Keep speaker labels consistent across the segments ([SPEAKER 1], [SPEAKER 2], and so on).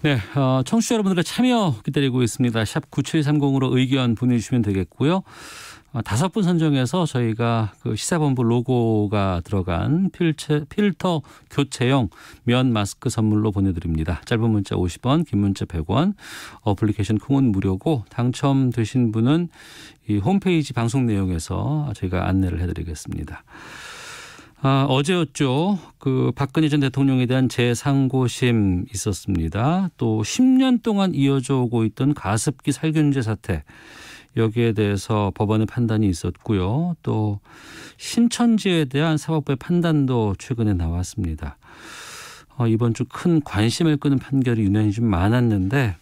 [SPEAKER 1] 네, 청취자 여러분들의 참여 기다리고 있습니다. 샵 9730으로 의견 보내주시면 되겠고요. 5분 선정해서 저희가 그 시사본부 로고가 들어간 필터 교체용 면 마스크 선물로 보내드립니다. 짧은 문자 50원, 긴 문자 100원, 어플리케이션 콩은 무료고 당첨되신 분은 이 홈페이지 방송 내용에서 저희가 안내를 해드리겠습니다. 어제였죠. 그 박근혜 전 대통령에 대한 재상고심 있었습니다. 또 10년 동안 이어져 오고 있던 가습기 살균제 사태. 여기에 대해서 법원의 판단이 있었고요. 또 신천지에 대한 사법부의 판단도 최근에 나왔습니다. 이번 주 큰 관심을 끄는 판결이 유난히 좀 많았는데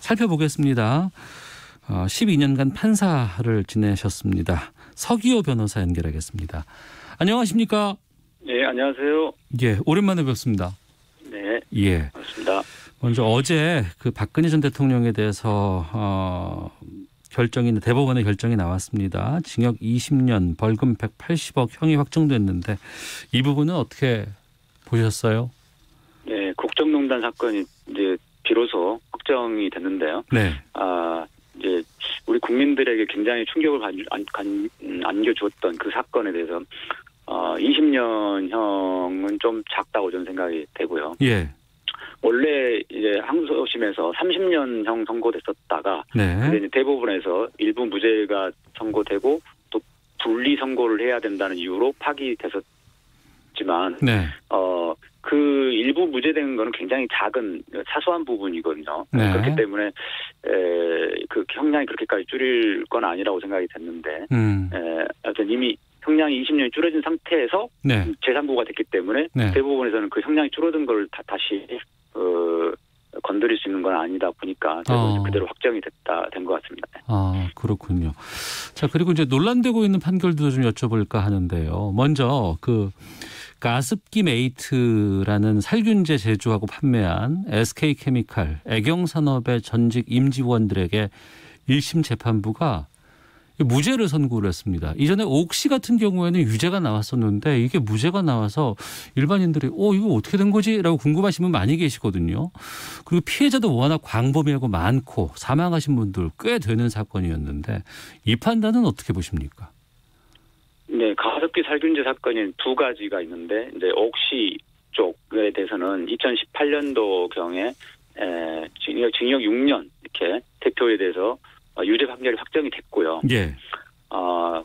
[SPEAKER 1] 살펴보겠습니다. 12년간 판사를 지내셨습니다. 서기호 변호사 연결하겠습니다. 안녕하십니까?
[SPEAKER 2] 네, 안녕하세요.
[SPEAKER 1] 예, 오랜만에 뵙습니다.
[SPEAKER 2] 네,
[SPEAKER 1] 예,
[SPEAKER 2] 반갑습니다.
[SPEAKER 1] 먼저 어제 그 박근혜 전 대통령에 대해서 대법원의 결정이 나왔습니다. 징역 20년, 벌금 180억 형이 확정됐는데 이 부분은 어떻게 보셨어요?
[SPEAKER 2] 네, 국정농단 사건이 이제 비로소 확정이 됐는데요.
[SPEAKER 1] 네.
[SPEAKER 2] 이제 우리 국민들에게 굉장히 충격을 안겨주었던 그 사건에 대해서 20년형은 좀 작다고 저는 생각이 되고요.
[SPEAKER 1] 예.
[SPEAKER 2] 원래 이제 항소심에서 30년형 선고됐었다가
[SPEAKER 1] 네.
[SPEAKER 2] 이제 대법원에서 일부 무죄가 선고되고 또 분리 선고를 해야 된다는 이유로 파기됐었지만
[SPEAKER 1] 네.
[SPEAKER 2] 그 일부 무죄된 거는 굉장히 작은 사소한 부분이거든요.
[SPEAKER 1] 네.
[SPEAKER 2] 그렇기 때문에 그 형량이 그렇게까지 줄일 건 아니라고 생각이 됐는데 하여튼 이미 형량이 20년이 줄어진 상태에서
[SPEAKER 1] 네.
[SPEAKER 2] 재상고가 됐기 때문에
[SPEAKER 1] 네. 대법원에서는
[SPEAKER 2] 그 형량이 줄어든 걸 다시 건드릴 수 있는 건 아니다 보니까 그대로 확정이 된 것 같습니다.
[SPEAKER 1] 그렇군요. 자, 그리고 이제 논란되고 있는 판결도 좀 여쭤볼까 하는데요. 먼저 그 가습기 메이트라는 살균제 제조하고 판매한 SK케미칼 애경산업의 전직 임직원들에게 1심 재판부가 무죄를 선고를 했습니다. 이전에 옥시 같은 경우에는 유죄가 나왔었는데 이게 무죄가 나와서 일반인들이 이거 어떻게 된 거지? 라고 궁금하신 분 많이 계시거든요. 그리고 피해자도 워낙 광범위하고 많고 사망하신 분들 꽤 되는 사건이었는데 이 판단은 어떻게 보십니까? 네,
[SPEAKER 2] 가습기 살균제 사건이 두 가지가 있는데 이제 옥시 쪽에 대해서는 2018년도경에 징역 6년 이렇게 대표에 대해서 유죄 판결이 확정이 됐고요.
[SPEAKER 1] 예.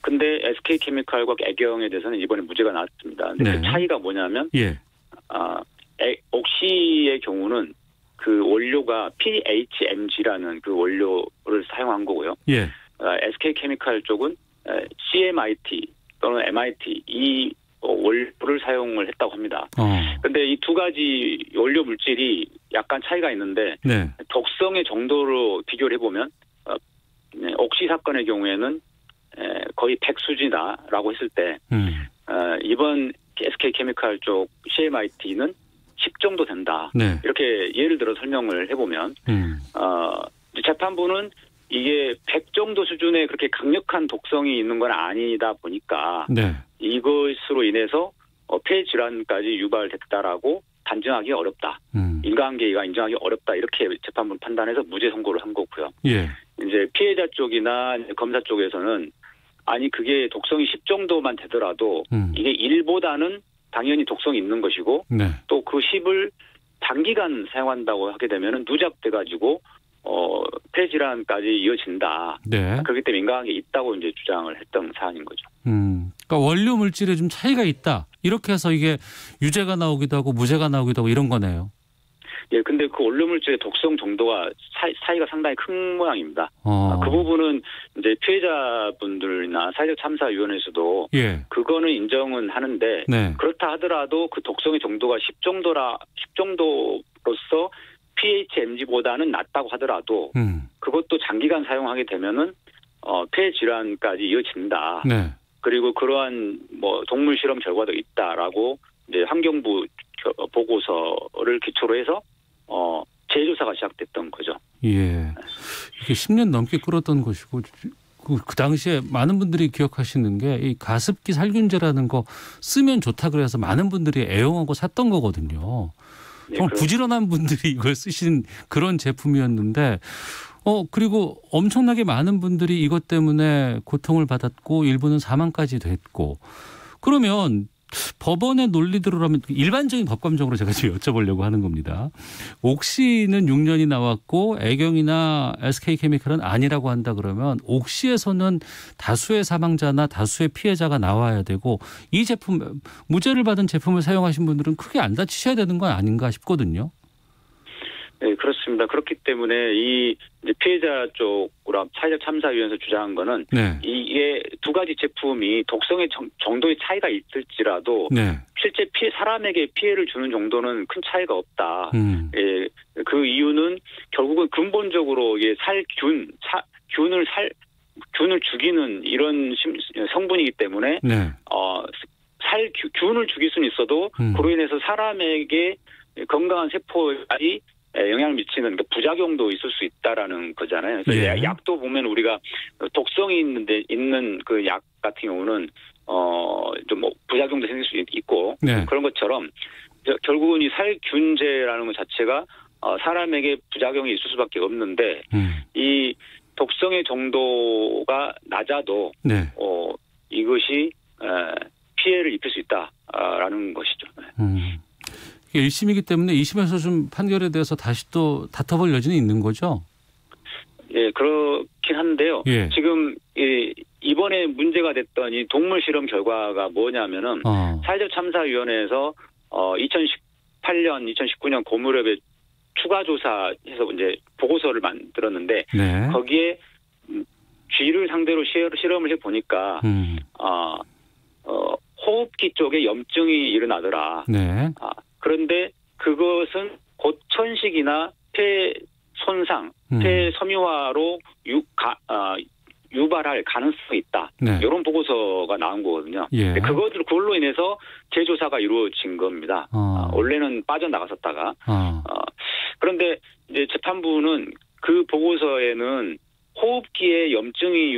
[SPEAKER 2] 근데 SK케미칼과 애경에 대해서는 이번에 무죄가 나왔습니다. 근데 그 차이가 뭐냐면, 옥시의 경우는 그 원료가 PHMG라는 그 원료를 사용한 거고요.
[SPEAKER 1] 예.
[SPEAKER 2] SK케미칼 쪽은 CMIT 또는 MIT 이 원료를 사용을 했다고 합니다. 근데 이 두 가지 원료 물질이 약간 차이가 있는데,
[SPEAKER 1] 네.
[SPEAKER 2] 독성의 정도로 비교를 해보면, 옥시 사건의 경우에는 거의 100 수준이다라고 했을 때 이번 SK케미칼 쪽 CMIT는 10 정도 된다.
[SPEAKER 1] 네.
[SPEAKER 2] 이렇게 예를 들어 설명을 해보면 재판부는 이게 100 정도 수준의 그렇게 강력한 독성이 있는 건 아니다 보니까
[SPEAKER 1] 네.
[SPEAKER 2] 이것으로 인해서 폐 질환까지 유발됐다라고 단정하기 어렵다. 인과관계가 인정하기 어렵다. 이렇게 재판부는 판단해서 무죄 선고를 한 거고요.
[SPEAKER 1] 예.
[SPEAKER 2] 이제 피해자 쪽이나 검사 쪽에서는 아니 그게 독성이 10 정도만 되더라도 이게 1보다는 당연히 독성이 있는 것이고
[SPEAKER 1] 네.
[SPEAKER 2] 또 그 10을 단기간 사용한다고 하게 되면은 누적돼 가지고 폐질환까지 이어진다.
[SPEAKER 1] 네.
[SPEAKER 2] 그렇기 때문에 인과관계 있다고 이제 주장을 했던 사안인 거죠.
[SPEAKER 1] 그러니까 원료 물질에 좀 차이가 있다. 이렇게 해서 이게 유죄가 나오기도 하고 무죄가 나오기도 하고 이런 거네요.
[SPEAKER 2] 예, 근데 그 원료 물질의 독성 정도가 차이가 상당히 큰 모양입니다. 그 부분은 이제 피해자분들이나 사회적 참사위원회에서도 그거는 인정은 하는데
[SPEAKER 1] 네.
[SPEAKER 2] 그렇다 하더라도 그 독성의 정도가 10 정도로서 PHMG보다는 낮다고 하더라도 그것도 장기간 사용하게 되면은 폐 질환까지 이어진다.
[SPEAKER 1] 네.
[SPEAKER 2] 그리고 그러한 동물 실험 결과도 있다라고 이제 환경부 보고서를 기초로 해서 재조사가 시작됐던 거죠.
[SPEAKER 1] 예, 이게 10년 넘게 끌었던 것이고 그 당시에 많은 분들이 기억하시는 게 이 가습기 살균제라는 거 쓰면 좋다 그래서 많은 분들이 애용하고 샀던 거거든요. 정말 부지런한 분들이 이걸 쓰신 그런 제품이었는데 그리고 엄청나게 많은 분들이 이것 때문에 고통을 받았고 일부는 사망까지 됐고 그러면 법원의 논리대로라면 일반적인 법감정으로 제가 지금 여쭤보려고 하는 겁니다. 옥시는 6년이 나왔고 애경이나 SK케미칼은 아니라고 한다 그러면 옥시에서는 다수의 사망자나 다수의 피해자가 나와야 되고 이 제품 무죄를 받은 제품을 사용하신 분들은 크게 안 다치셔야 되는 건 아닌가 싶거든요.
[SPEAKER 2] 네, 그렇습니다. 그렇기 때문에 이 이제 피해자 쪽으로 사회적 참사위원회에서 주장한 거는 네. 이게 두 가지 제품이 독성의 정도의 차이가 있을지라도 네. 실제 사람에게 피해를 주는 정도는 큰 차이가 없다. 예, 그 이유는 결국은 근본적으로 이게 균을 죽이는 이런 성분이기 때문에 네. 균을 죽일 수는 있어도 그로 인해서 사람에게 건강한 세포에 영향을 미치는 부작용도 있을 수 있다라는 거잖아요. 그래서 예. 약도 보면 우리가 독성이 있는 그 약 같은 경우는 좀 부작용도 생길 수 있고 네. 그런 것처럼 결국은 이 살균제라는 것 자체가 사람에게 부작용이 있을 수밖에 없는데 이 독성의 정도가 낮아도 네. 이것이 피해를 입힐 수 있다라는 것이죠.
[SPEAKER 1] 1심이기 때문에 2심에서 좀 판결에 대해서 다시 또 다퉈볼 여지는 있는 거죠?
[SPEAKER 2] 예, 그렇긴 한데요. 예. 지금 이번에 문제가 됐던 이 동물 실험 결과가 뭐냐면은 사회적 참사위원회에서 2018년, 2019년 고무렵에 추가 조사해서 이제 보고서를 만들었는데 네. 거기에 쥐를 상대로 실험을 해 보니까 호흡기 쪽에 염증이 일어나더라. 네. 그런데 그것은 곧 천식이나 폐 손상, 폐 섬유화로 유발할 가능성이 있다. 네. 이런 보고서가 나온 거거든요. 예. 그걸로 인해서 재조사가 이루어진 겁니다. 원래는 빠져나갔었다가. 그런데 이제 재판부는 그 보고서에는 호흡기에 염증이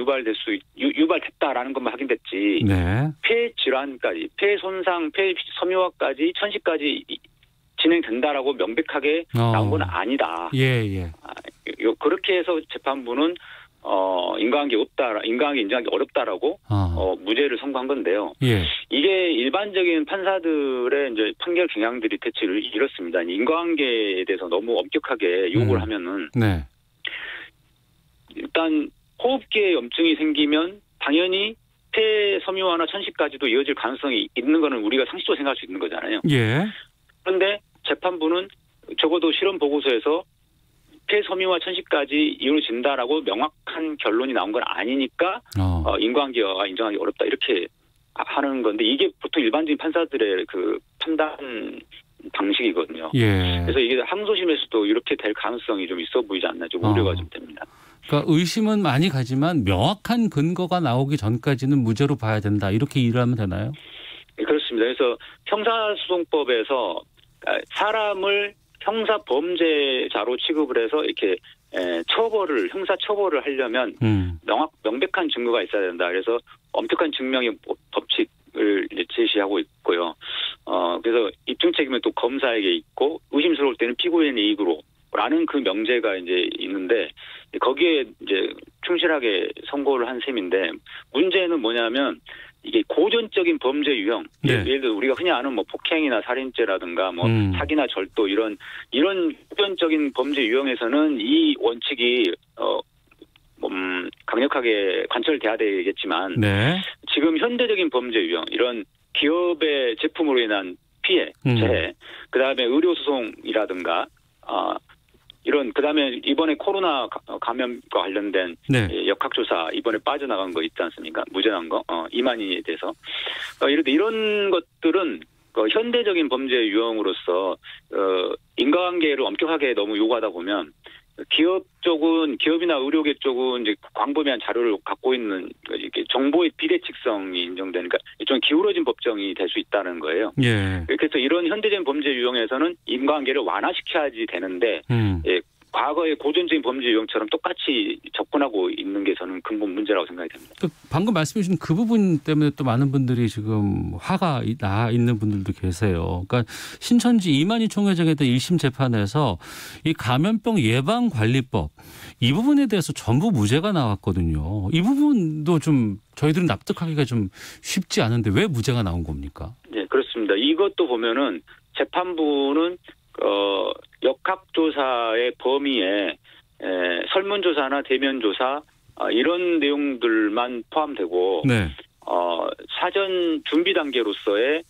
[SPEAKER 2] 유발됐다라는 것만 확인됐지. 네. 폐 질환까지, 폐 손상, 폐 섬유화까지, 천식까지 진행된다라고 명백하게 나온 건 아니다.
[SPEAKER 1] 예, 예.
[SPEAKER 2] 그렇게 해서 재판부는 인과관계 인정하기 어렵다라고 무죄를 선고한 건데요. 예. 이게 일반적인 판사들의 이제 판결 경향들이 대체 이렇습니다. 인과관계에 대해서 너무 엄격하게 요구를 하면은. 네. 일단 호흡기에 염증이 생기면 당연히 폐 섬유화나 천식까지도 이어질 가능성이 있는 거는 우리가 상식적으로 생각할 수 있는 거잖아요. 예. 그런데 재판부는 적어도 실험 보고서에서 폐 섬유화 천식까지 이루어진다라고 명확한 결론이 나온 건 아니니까 인과관계가 인정하기 어렵다 이렇게 하는 건데 이게 보통 일반적인 판사들의 그 판단 방식이거든요. 예. 그래서 이게 항소심에서도 이렇게 될 가능성이 좀 있어 보이지 않나 좀 우려가 좀 됩니다.
[SPEAKER 1] 그러니까 의심은 많이 가지만 명확한 근거가 나오기 전까지는 무죄로 봐야 된다. 이렇게 일하면 되나요?
[SPEAKER 2] 네, 그렇습니다. 그래서 형사소송법에서 사람을 형사 범죄자로 취급을 해서 이렇게 형사 처벌을 하려면 명백한 증거가 있어야 된다. 그래서 엄격한 증명의 법칙을 제시하고 있고요. 그래서 입증 책임은 또 검사에게 있고 의심스러울 때는 피고인의 이익으로 라는 그 명제가 이제 있는데 거기에 이제 충실하게 선고를 한 셈인데 문제는 뭐냐면 이게 고전적인 범죄 유형 네. 예를 들어 우리가 흔히 아는 뭐 폭행이나 살인죄라든가 뭐 사기나 절도 이런 고전적인 범죄 유형에서는 이 원칙이 강력하게 관철돼야 되겠지만 네. 지금 현대적인 범죄 유형 이런 기업의 제품으로 인한 피해, 재해, 그다음에 의료 소송이라든가 이런 그다음에 이번에 코로나 감염과 관련된 네. 역학조사 이번에 빠져나간 거 있지 않습니까? 무죄난 거 이만희에 대해서 이런 것들은 현대적인 범죄 유형으로서 인과관계를 엄격하게 너무 요구하다 보면 기업이나 의료계 쪽은 이제 광범위한 자료를 갖고 있는 이렇게 정보의 비대칭성이 인정되니까 좀 기울어진 법정이 될 수 있다는 거예요. 예. 그래서 이런 현대적인 범죄 유형에서는 인과관계를 완화시켜야지 되는데 과거의 고전적인 범죄 유형처럼 똑같이 접근하고 있는 게 저는 근본 문제라고 생각이 됩니다.
[SPEAKER 1] 또 방금 말씀해 주신 그 부분 때문에 또 많은 분들이 지금 화가 나 있는 분들도 계세요. 그러니까 신천지 이만희 총회장에 대한 1심 재판에서 이 감염병 예방관리법 이 부분에 대해서 전부 무죄가 나왔거든요. 이 부분도 좀 저희들은 납득하기가 좀 쉽지 않은데 왜 무죄가 나온 겁니까?
[SPEAKER 2] 네, 그렇습니다. 이것도 보면은 재판부는 역학조사의 범위에 설문조사나 대면조사 이런 내용들만 포함되고
[SPEAKER 1] 네.
[SPEAKER 2] 사전 준비 단계로서의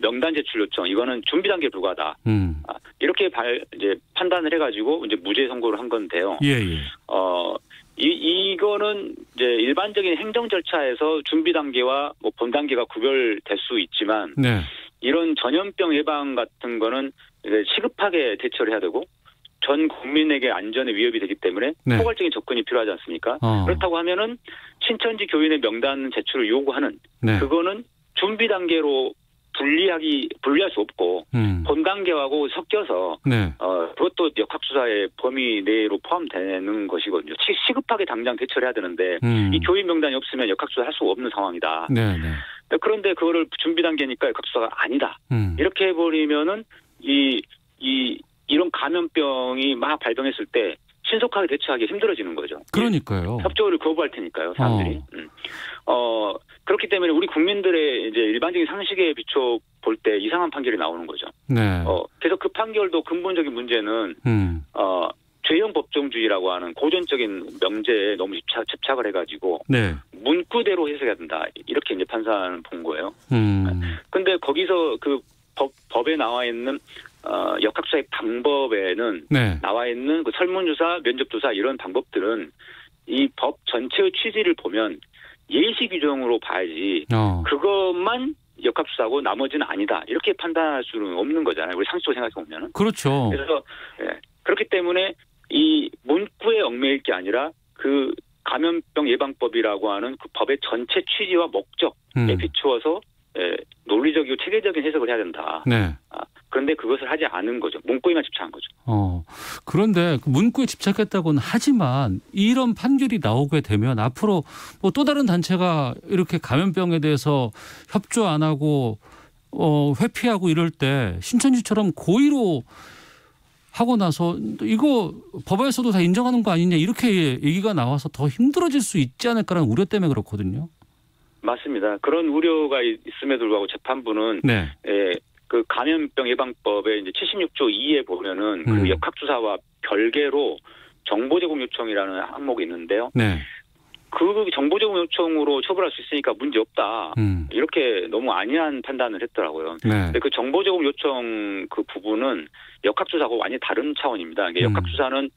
[SPEAKER 2] 명단 제출 요청 이거는 준비 단계에 불과하다. 이렇게 이제 판단을 해가지고 이제 무죄 선고를 한 건데요.
[SPEAKER 1] 예, 예.
[SPEAKER 2] 이거는 이제 일반적인 행정 절차에서 준비 단계와 뭐 본 단계가 구별될 수 있지만
[SPEAKER 1] 네. 이런
[SPEAKER 2] 전염병 예방 같은 거는 이제 시급하게 대처를 해야 되고 전 국민에게 안전에 위협이 되기 때문에
[SPEAKER 1] 네.
[SPEAKER 2] 포괄적인 접근이 필요하지 않습니까? 그렇다고 하면은 신천지 교인의 명단 제출을 요구하는
[SPEAKER 1] 네.
[SPEAKER 2] 그거는 준비 단계로 분리할 수 없고 본 단계하고 섞여서
[SPEAKER 1] 네.
[SPEAKER 2] 그것도 역학수사의 범위 내로 포함되는 것이거든요. 시급하게 당장 대처를 해야 되는데 이 교인 명단이 없으면 역학수사 할 수 없는 상황이다.
[SPEAKER 1] 네, 네.
[SPEAKER 2] 그런데 그거를 준비 단계니까 역학수사가 아니다. 이렇게 해버리면은 이런 감염병이 막 발병했을 때 신속하게 대처하기 힘들어지는 거죠.
[SPEAKER 1] 그러니까요.
[SPEAKER 2] 협조를 거부할 테니까요, 사람들이. 그렇기 때문에 우리 국민들의 이제 일반적인 상식에 비춰 볼 때 이상한 판결이 나오는 거죠.
[SPEAKER 1] 네.
[SPEAKER 2] 그래서 그 판결도 근본적인 문제는 죄형 법정주의라고 하는 고전적인 명제에 너무 집착을 해가지고
[SPEAKER 1] 네.
[SPEAKER 2] 문구대로 해석해야 된다. 이렇게 이제 판사는 본 거예요. 근데 거기서 그 법에 나와 있는 역학수사의 방법에는
[SPEAKER 1] 네.
[SPEAKER 2] 나와 있는 그 설문조사, 면접조사 이런 방법들은 이 법 전체의 취지를 보면 예시 규정으로 봐야지 그것만 역학수사고 나머지는 아니다. 이렇게 판단할 수는 없는 거잖아요. 우리 상식적으로 생각해 보면은.
[SPEAKER 1] 그렇죠.
[SPEAKER 2] 그래서 그렇기 때문에 이 문구에 얽매일 게 아니라 그 감염병 예방법이라고 하는 그 법의 전체 취지와 목적에 비추어서 논리적이고 체계적인 해석을 해야 된다.
[SPEAKER 1] 네.
[SPEAKER 2] 그런데 그것을 하지 않은 거죠. 문구에만 집착한 거죠.
[SPEAKER 1] 그런데 그 문구에 집착했다고는 하지만 이런 판결이 나오게 되면 앞으로 뭐 또 다른 단체가 이렇게 감염병에 대해서 협조 안 하고 회피하고 이럴 때 신천지처럼 고의로 하고 나서 이거 법에서도 다 인정하는 거 아니냐 이렇게 얘기가 나와서 더 힘들어질 수 있지 않을까라는 우려 때문에 그렇거든요.
[SPEAKER 2] 맞습니다. 그런 우려가 있음에도 불구하고 재판부는
[SPEAKER 1] 네.
[SPEAKER 2] 그 감염병 예방법의 이제 76조 2에 보면은 그 역학조사와 별개로 정보 제공 요청이라는 항목이 있는데요.
[SPEAKER 1] 네.
[SPEAKER 2] 그 정보 제공 요청으로 처벌할 수 있으니까 문제 없다. 이렇게 너무 안이한 판단을 했더라고요.
[SPEAKER 1] 네.
[SPEAKER 2] 근데 그 정보 제공 요청 그 부분은 역학조사하고 완전히 다른 차원입니다. 역학조사는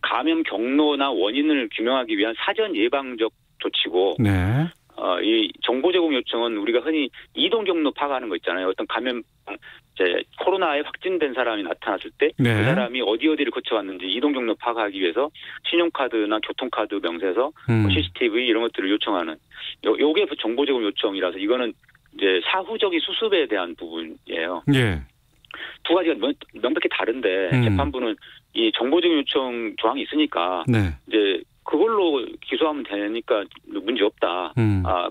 [SPEAKER 2] 감염 경로나 원인을 규명하기 위한 사전 예방적 조치고
[SPEAKER 1] 네.
[SPEAKER 2] 이 정보 제공 요청은 우리가 흔히 이동 경로 파악하는 거 있잖아요. 어떤 감염 이제 코로나에 확진된 사람이 나타났을 때 그
[SPEAKER 1] 네.
[SPEAKER 2] 사람이 어디를 거쳐왔는지 이동 경로 파악하기 위해서 신용카드나 교통카드 명세서 CCTV 이런 것들을 요청하는 요게 정보 제공 요청이라서 이거는 이제 사후적인 수습에 대한 부분이에요.
[SPEAKER 1] 예.
[SPEAKER 2] 두 가지가 명백히 다른데 재판부는 이 정보 제공 요청 조항이 있으니까
[SPEAKER 1] 네.
[SPEAKER 2] 이제 그걸로 기소하면 되니까 문제 없다.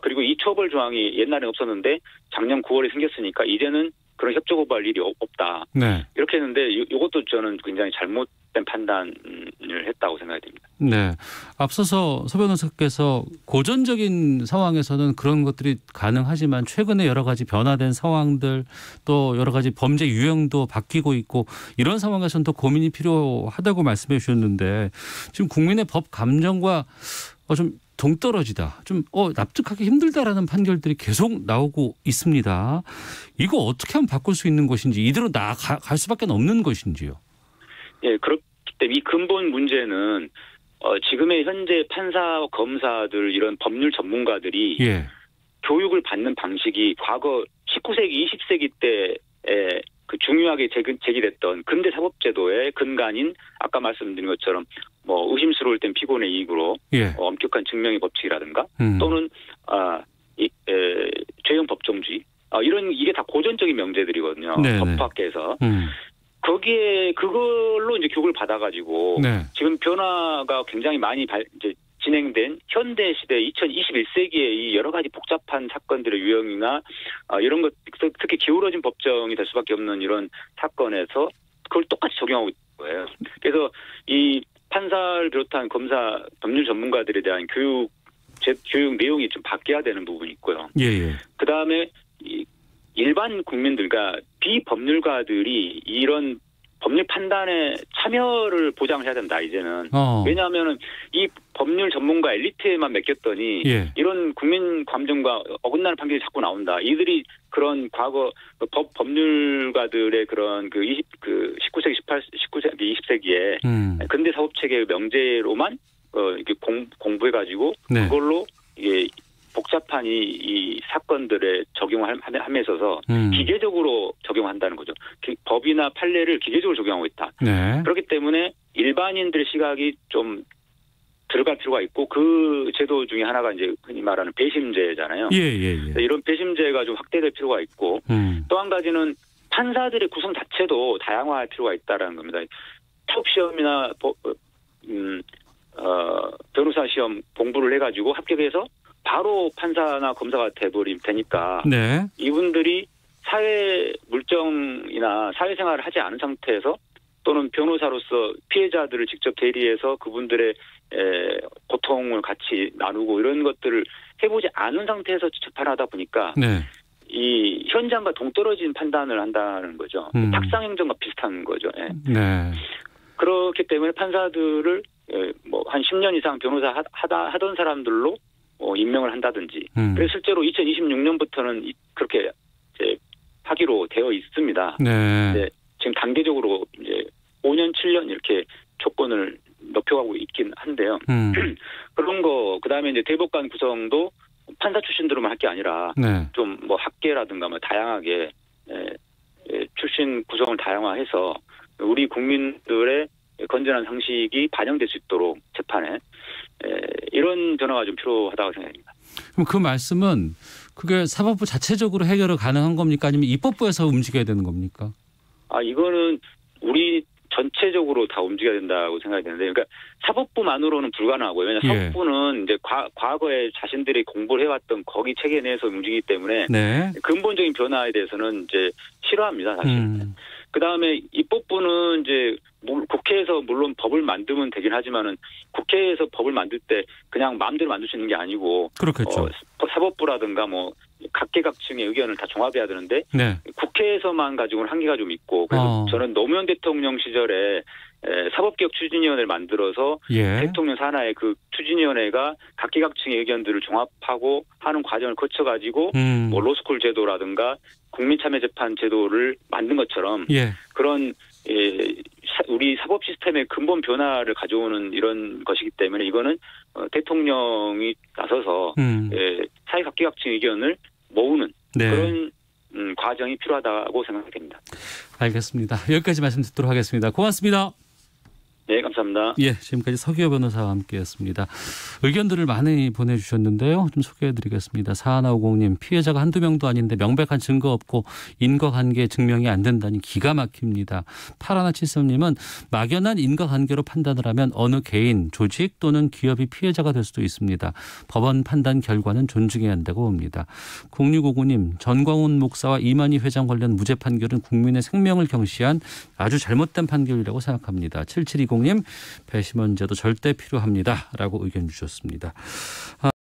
[SPEAKER 2] 그리고 이 처벌 조항이 옛날에 없었는데 작년 9월에 생겼으니까 이제는 그런 협조 고발 일이 없다.
[SPEAKER 1] 네.
[SPEAKER 2] 이렇게 했는데 이것도 저는 굉장히 잘못된 판단을 했다고 생각이 됩니다.
[SPEAKER 1] 네. 앞서서 서 변호사께서 고전적인 상황에서는 그런 것들이 가능하지만 최근에 여러 가지 변화된 상황들 또 여러 가지 범죄 유형도 바뀌고 있고 이런 상황에서는 더 고민이 필요하다고 말씀해 주셨는데 지금 국민의 법 감정과 좀 동떨어지다. 좀 납득하기 힘들다라는 판결들이 계속 나오고 있습니다. 이거 어떻게 하면 바꿀 수 있는 것인지 이대로 나아갈 수밖에 없는 것인지요.
[SPEAKER 2] 예, 그렇기 때문에 이 근본 문제는 지금의 현재 판사, 검사들 이런 법률 전문가들이
[SPEAKER 1] 예.
[SPEAKER 2] 교육을 받는 방식이 과거 19세기, 20세기 때에 그 중요하게 제기됐던 근대 사법제도의 근간인 아까 말씀드린 것처럼 뭐 의심스러울 땐 피고인의 이익으로
[SPEAKER 1] 예.
[SPEAKER 2] 엄격한 증명의 법칙이라든가 또는 죄형 법정주의 이런 이게 다 고전적인 명제들이거든요.
[SPEAKER 1] 네네.
[SPEAKER 2] 법학계에서 거기에 그걸로 이제 교육을 받아가지고
[SPEAKER 1] 네.
[SPEAKER 2] 지금 변화가 굉장히 많이 이제 진행된 현대 시대 2021세기의 이 여러 가지 복잡한 사건들의 유형이나 이런 것 특히 기울어진 법정이 될 수밖에 없는 이런 사건에서 그걸 똑같이 적용하고 있는 거예요. 그래서 이 판사를 비롯한 검사 법률 전문가들에 대한 교육 내용이 좀 바뀌어야 되는 부분이 있고요.
[SPEAKER 1] 예.
[SPEAKER 2] 그 다음에 일반 국민들, 그러니까 비법률가들이 이런 법률 판단에 참여를 보장을 해야 된다, 이제는. 왜냐하면 이 법률 전문가 엘리트에만 맡겼더니 이런 국민 감정과 어긋나는 판결이 자꾸 나온다. 이들이 그런 과거 법률가들의 그런 19세기, 19세기, 20세기에 근대 사법체계의 명제로만 이렇게 공부해가지고 그걸로 이게 복잡한 이 사건들에 적용을 함에 있어서 기계적으로 적용한다는 거죠. 법이나 판례를 기계적으로 적용하고 있다.
[SPEAKER 1] 네.
[SPEAKER 2] 그렇기 때문에 일반인들의 시각이 좀 들어갈 필요가 있고 그 제도 중에 하나가 이제 흔히 말하는 배심제잖아요.
[SPEAKER 1] 예.
[SPEAKER 2] 이런 배심제가 좀 확대될 필요가 있고 또 한 가지는 판사들의 구성 자체도 다양화할 필요가 있다라는 겁니다. 시험이나 변호사 시험 공부를 해가지고 합격해서 바로 판사나 검사가 되니까
[SPEAKER 1] 네.
[SPEAKER 2] 이분들이 사회 물정이나 사회생활을 하지 않은 상태에서 또는 변호사로서 피해자들을 직접 대리해서 그분들의 고통을 같이 나누고 이런 것들을 해보지 않은 상태에서 재판하다 보니까 이 현장과 동떨어진 판단을 한다는 거죠. 탁상행정과 비슷한 거죠.
[SPEAKER 1] 네.
[SPEAKER 2] 그렇기 때문에 판사들을 뭐 한 10년 이상 변호사 하던 사람들로 임명을 한다든지. 그래서 실제로 2026년부터는 그렇게 이제 하기로 되어 있습니다.
[SPEAKER 1] 네.
[SPEAKER 2] 지금 단계적으로 이제 5년, 7년 이렇게 조건을 높여가고 있긴 한데요. 그런 거, 그 다음에 이제 대법관 구성도 판사 출신들로만 할 게 아니라 좀 뭐 학계라든가 뭐 다양하게 출신 구성을 다양화해서 우리 국민들의 건전한 상식이 반영될 수 있도록 재판에 이런 변화가 좀 필요하다고 생각합니다.
[SPEAKER 1] 그럼 그 말씀은 그게 사법부 자체적으로 해결이 가능한 겁니까? 아니면 입법부에서 움직여야 되는 겁니까?
[SPEAKER 2] 이거는 우리 전체적으로 다 움직여야 된다고 생각이 되는데, 그러니까 사법부만으로는 불가능하고요. 왜냐하면 사법부는 이제 과거에 자신들이 공부를 해왔던 거기 체계 내에서 움직이기 때문에 근본적인 변화에 대해서는 이제 싫어합니다, 사실. 그 다음에 입법부는 이제 국회에서 물론 법을 만들면 되긴 하지만은 국회에서 법을 만들 때 그냥 마음대로 만들 수 있는 게 아니고
[SPEAKER 1] 그렇겠죠.
[SPEAKER 2] 사법부라든가 뭐 각계각층의 의견을 다 종합해야 되는데 국회에서만 가지고는 한계가 좀 있고 그래서 저는 노무현 대통령 시절에 사법개혁 추진위원회를 만들어서 대통령 산하의 그 추진위원회가 각계각층의 의견들을 종합하고 하는 과정을 거쳐가지고 뭐 로스쿨 제도라든가 국민참여재판 제도를 만든 것처럼 그런 우리 사법 시스템의 근본 변화를 가져오는 이런 것이기 때문에 이거는 대통령이 나서서 사회 각계각층 의견을 모으는 그런 과정이 필요하다고 생각됩니다.
[SPEAKER 1] 알겠습니다. 여기까지 말씀 듣도록 하겠습니다. 고맙습니다.
[SPEAKER 2] 네, 감사합니다.
[SPEAKER 1] 지금까지 서기호 변호사와 함께했습니다. 의견들을 많이 보내주셨는데요. 좀 소개해드리겠습니다. 4150님, 피해자가 한두 명도 아닌데 명백한 증거 없고 인과관계 증명이 안 된다니 기가 막힙니다. 8173님은 막연한 인과관계로 판단을 하면 어느 개인, 조직 또는 기업이 피해자가 될 수도 있습니다. 법원 판단 결과는 존중해야 한다고 봅니다. 0659님, 전광훈 목사와 이만희 회장 관련 무죄 판결은 국민의 생명을 경시한 아주 잘못된 판결이라고 생각합니다. 7720님, 배심원제도 절대 필요합니다. 라고 의견 주셨습니다.